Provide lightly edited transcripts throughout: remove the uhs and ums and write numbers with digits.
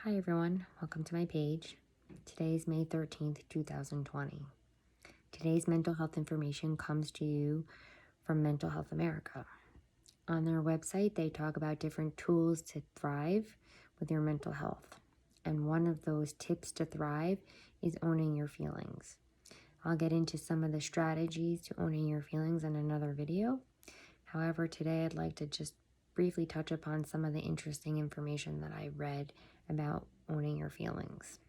Hi everyone, welcome to my page. Today is May 13th, 2020. Today's mental health information comes to you from Mental Health America. On their website, they talk about different tools to thrive with your mental health. And one of those tips to thrive is owning your feelings. I'll get into some of the strategies to owning your feelings in another video. However, today I'd like to just briefly touch upon some of the interesting information that I read about owning your feelings.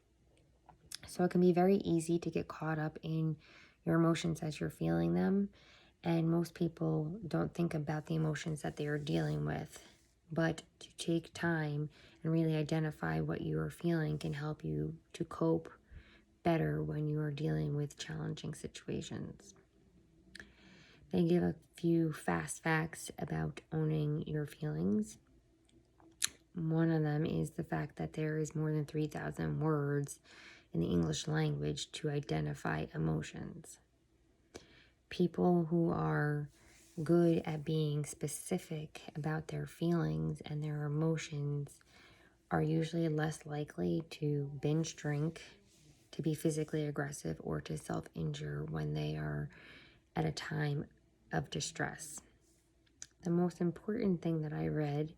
So it can be very easy to get caught up in your emotions as you're feeling them. And most people don't think about the emotions that they are dealing with. But to take time and really identify what you are feeling can help you to cope better when you are dealing with challenging situations. They give a few fast facts about owning your feelings. One of them is the fact that there is more than 3,000 words in the English language to identify emotions. People who are good at being specific about their feelings and their emotions are usually less likely to binge drink, to be physically aggressive, or to self-injure when they are at a time of distress. The most important thing that I read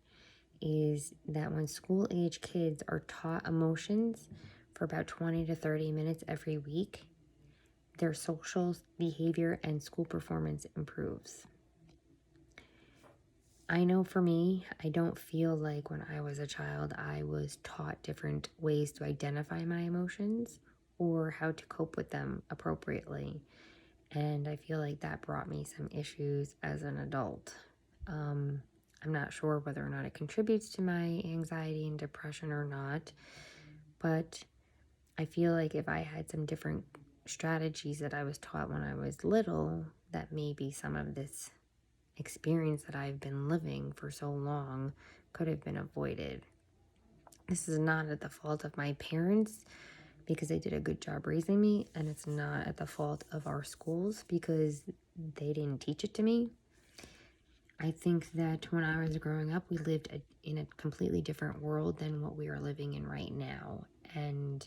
is that when school-age kids are taught emotions for about 20 to 30 minutes every week, their social behavior and school performance improves. I know for me, I don't feel like when I was a child, I was taught different ways to identify my emotions or how to cope with them appropriately. And I feel like that brought me some issues as an adult. I'm not sure whether or not it contributes to my anxiety and depression or not, but I feel like if I had some different strategies that I was taught when I was little, that maybe some of this experience that I've been living for so long could have been avoided. This is not at the fault of my parents because they did a good job raising me, and it's not at the fault of our schools because they didn't teach it to me. I think that when I was growing up, we lived in a completely different world than what we are living in right now. And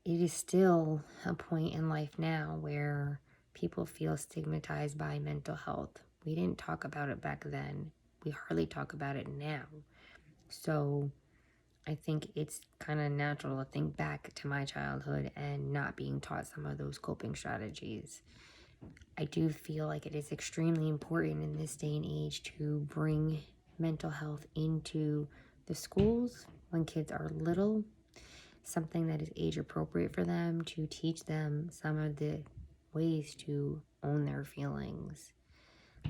it is still a point in life now where people feel stigmatized by mental health. We didn't talk about it back then. We hardly talk about it now. So I think it's kind of natural to think back to my childhood and not being taught some of those coping strategies. I do feel like it is extremely important in this day and age to bring mental health into the schools when kids are little, something that is age appropriate for them, to teach them some of the ways to own their feelings.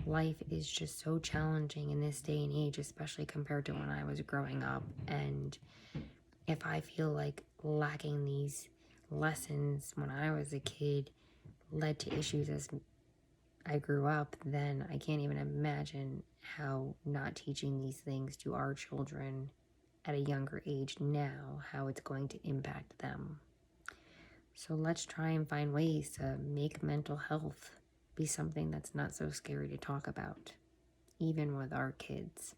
Life is just so challenging in this day and age, especially compared to when I was growing up. And if I feel like lacking these lessons when I was a kid led to issues as I grew up, then I can't even imagine how not teaching these things to our children at a younger age now, how it's going to impact them. So let's try and find ways to make mental health be something that's not so scary to talk about, even with our kids.